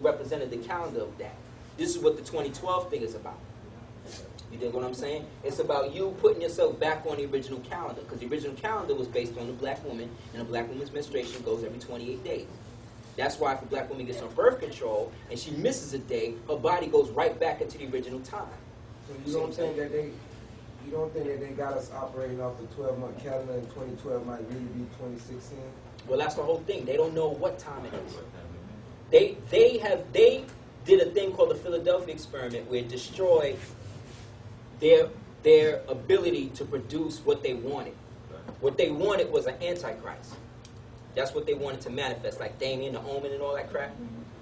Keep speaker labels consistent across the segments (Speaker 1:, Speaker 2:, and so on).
Speaker 1: represented the calendar of that. This is what the 2012 thing is about. You dig what I'm saying? It's about you putting yourself back on the original calendar, because the original calendar was based on a black woman, and a black woman's menstruation goes every 28 days. That's why if a black woman gets on birth control and she misses a day, her body goes right back into the original time.
Speaker 2: So you don't think that they got us operating off the 12-month calendar, and 2012 might really be 2016?
Speaker 1: Well, that's the whole thing. They don't know what time it is. They did a thing called the Philadelphia experiment, where it destroyed their ability to produce what they wanted. What they wanted was an antichrist. That's what they wanted to manifest, like Damien, the Omen, and all that crap.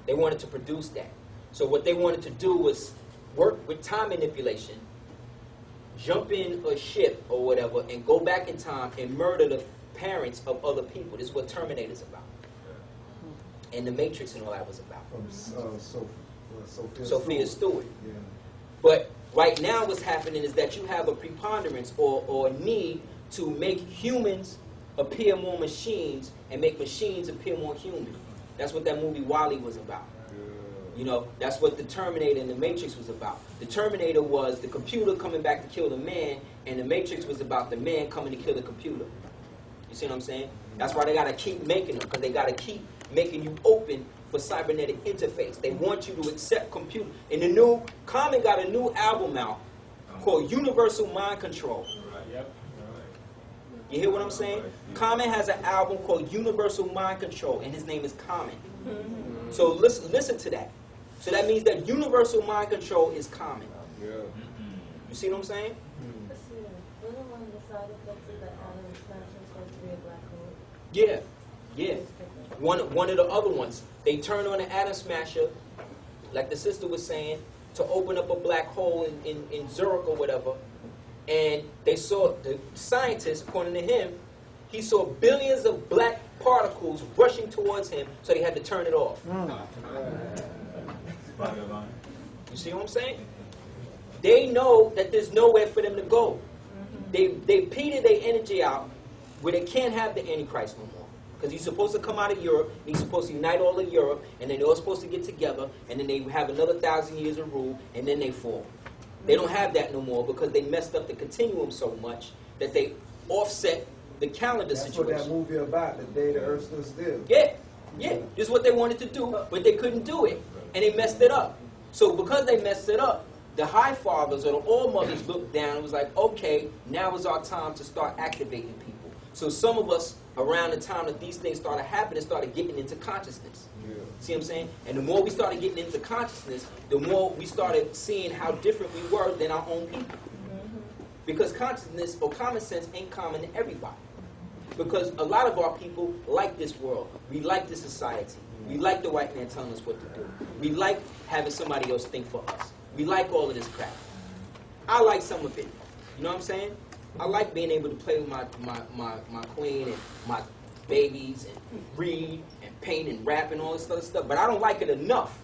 Speaker 1: They wanted to produce that. So what they wanted to do was work with time manipulation, jump in a ship or whatever, and go back in time and murder the parents of other people. This is what Terminator's about. And the Matrix and all that was about. Sophia Stewart.
Speaker 2: Yeah.
Speaker 1: But right now what's happening is that you have a preponderance or a need to make humans appear more machines and make machines appear more human. That's what that movie WALL-E was about. You know, that's what the Terminator and the Matrix was about. The Terminator was the computer coming back to kill the man, and the Matrix was about the man coming to kill the computer. You see what I'm saying? That's why they got to keep making them, because they got to keep making you open for cybernetic interface. They want you to accept computer. And the new, Common got a new album out called Universal Mind Control. You hear what I'm saying? Common has an album called Universal Mind Control, and his name is Common. So listen to that. So that means that Universal Mind Control is Common.
Speaker 2: Yeah.
Speaker 1: You see what I'm saying?
Speaker 3: Wasn't one of the side effects of the atom expansion supposed to be a black hole?
Speaker 1: Yeah, yeah. One of the other ones, they turned on the atom smasher, like the sister was saying, to open up a black hole in Zurich or whatever. And they saw, the scientist, according to him, he saw billions of black particles rushing towards him, so they had to turn it off. You see what I'm saying? They know that there's nowhere for them to go. They petered their energy out where they can't have the Antichrist no more. Because he's supposed to come out of Europe, and he's supposed to unite all of Europe, and then they're all supposed to get together, and then they have another 1,000 years of rule, and then they fall. They don't have that no more because they messed up the continuum so much that they offset the calendar situation.
Speaker 2: That's what that movie about, the day the earth stood still.
Speaker 1: Yeah, yeah. This is what they wanted to do, but they couldn't do it. And they messed it up. So because they messed it up, the High Fathers or the All Mothers looked down and was like, okay, now is our time to start activating people. So some of us, around the time that these things started happening, started getting into consciousness. Yeah. See what I'm saying? And the more we started getting into consciousness, the more we started seeing how different we were than our own people. Because consciousness or common sense ain't common to everybody. Because a lot of our people like this world. We like this society. We like the white man telling us what to do. We like having somebody else think for us. We like all of this crap. I like some of it. You know what I'm saying? I like being able to play with my queen and my babies and read and paint and rap and all this other stuff. But I don't like it enough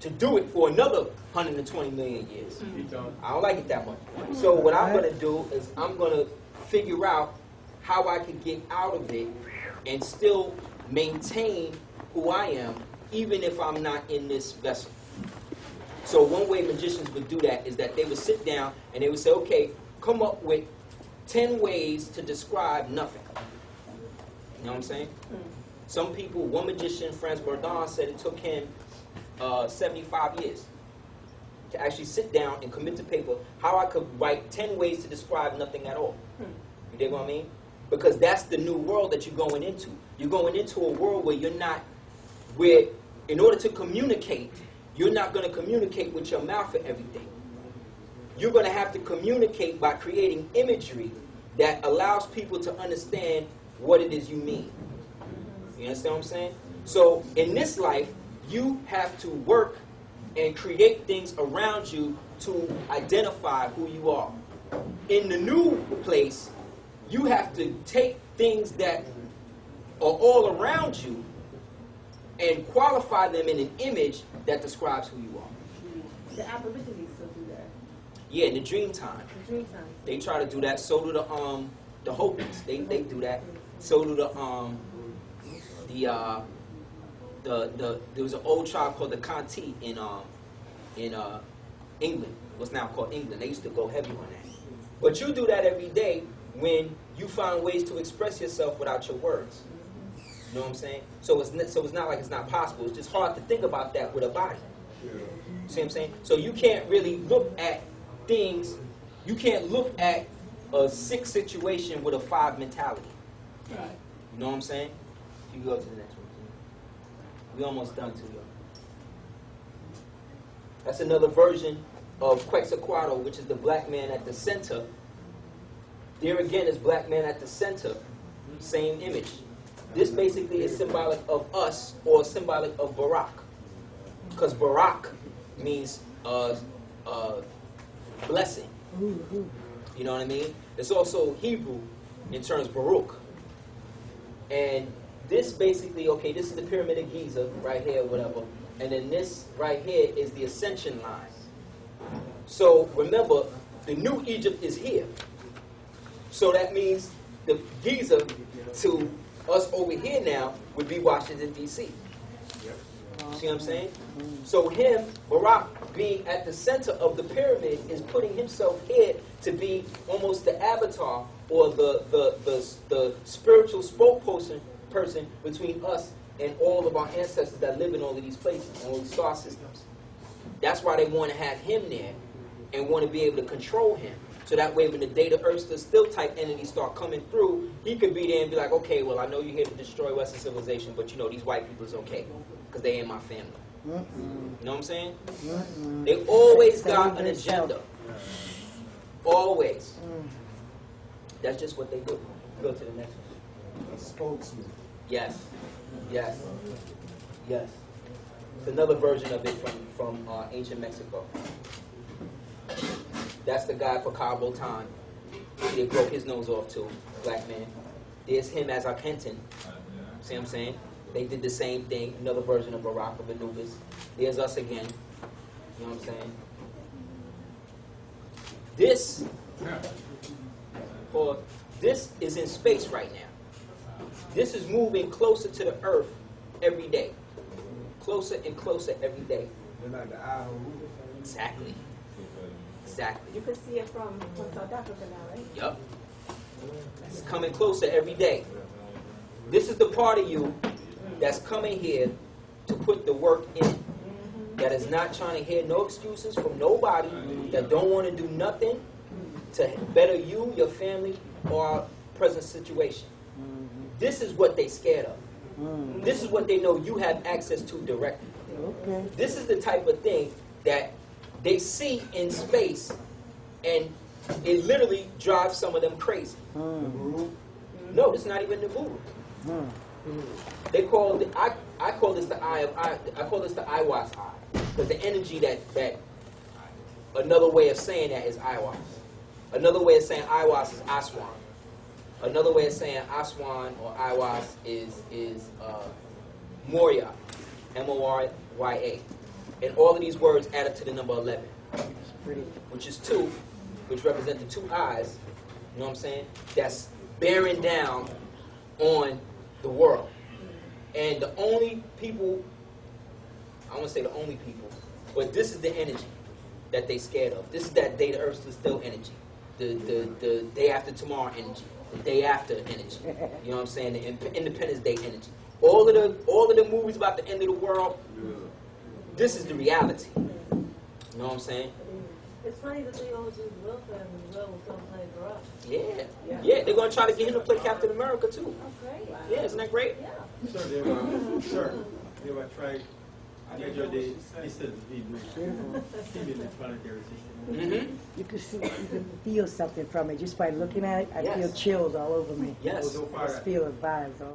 Speaker 1: to do it for another 120 million years. I don't like it that much. So what I'm going to do is I'm going to figure out how I can get out of it and still maintain who I am, even if I'm not in this vessel. So one way magicians would do that is that they would sit down and they would say, okay, come up with 10 ways to describe nothing. You know what I'm saying? Some people, one magician, Franz Bourdon, said it took him 75 years to actually sit down and commit to paper how I could write 10 ways to describe nothing at all. You dig what I mean? Because that's the new world that you're going into. You're going into a world where you're not, where in order to communicate, you're not going to communicate with your mouth for everything. You're going to have to communicate by creating imagery that allows people to understand what it is you mean. You understand what I'm saying? So in this life, you have to work and create things around you to identify who you are. In the new place, you have to take things that are all around you and qualify them in an image that describes who you are.
Speaker 3: The Aborigines still do that.
Speaker 1: Yeah, in the dream time.
Speaker 3: The dream time.
Speaker 1: They try to do that. So do the Hopis. They do that. So do there was an old tribe called the Conti in England, what's now called England. They used to go heavy on that. But you do that every day when you find ways to express yourself without your words. You know what I'm saying? So it's not like it's not possible. It's just hard to think about that with a body. See what I'm saying? So you can't really look at things. You can't look at a 6 situation with a 5 mentality. You know what I'm saying? You can go to the next one. We almost done too, y'all. That's another version of Quetzalcoatl, which is the black man at the center. There again is black man at the center. Same image. This basically is symbolic of us or symbolic of Barak. Because Barak means blessing. You know what I mean? It's also Hebrew in terms Baruch. And this basically, okay, this is the Pyramid of Giza right here, whatever. And then this right here is the ascension line. So remember, the new Egypt is here. So that means the Giza to us over here now would be Washington, D.C. See what I'm saying? So him, Barak, being at the center of the pyramid is putting himself here to be almost the avatar or the spiritual spokesperson between us and all of our ancestors that live in all of these places, all these star systems. That's why they want to have him there and want to be able to control him. So that way when the Data Earth still type entities start coming through, he could be there and be like, okay, well, I know you're here to destroy Western civilization, but you know, these white people is okay because they in my family. You know what I'm saying? They always got an agenda. Always. That's just what they do. Go to the next one.
Speaker 2: A spokesman.
Speaker 1: Yes. Yes. Yes. It's another version of it from ancient Mexico. That's the guy for Cabo Tan. They broke his nose off too, black man. There's him as Arkenton. See what I'm saying? They did the same thing, another version of Barak of Anubis. There's us again. You know what I'm saying? This is in space right now. This is moving closer to the Earth every day. Closer and closer every day.
Speaker 2: They're like the eye hole.
Speaker 1: Exactly. Exactly.
Speaker 3: You can see it from South Africa now, right?
Speaker 1: Yup. It's coming closer every day. This is the part of you that's coming here to put the work in. That is not trying to hear no excuses from nobody, that don't want to do nothing to better you, your family, or our present situation. This is what they scared of. This is what they know you have access to directly. This is the type of thing that they see in space, and it literally drives some of them crazy. No, this is not even the Guru. They call it, I call this the eye of I call this the Iwas eye, because the energy that another way of saying that is Iwas. Another way of saying Iwas is Aswan. Another way of saying Aswan or Iwas is Moria, M-O-R-Y-A. And all of these words add up to the number 11, which is 2, which represent the 2 eyes, you know what I'm saying, that's bearing down on the world. And the only people, I don't want to say the only people, but this is the energy that they scared of. This is that day the earth is still energy. The day after tomorrow energy. The day after energy. You know what I'm saying? The Independence Day energy. All of the movies about the end of the world, this is the reality. You know what I'm saying?
Speaker 3: It's funny that they always use Will for him, and Will was going to play for us.
Speaker 1: Yeah, they're going to try to get him to play Captain America too.
Speaker 3: Oh, great.
Speaker 1: Yeah, isn't that great?
Speaker 3: Yeah.
Speaker 4: Sure, they were trying. Major day, this is the planetary system.
Speaker 5: You can see, you can feel something from it just by looking at it. I feel chills all over me.
Speaker 1: Yes.
Speaker 5: I just feel the vibes all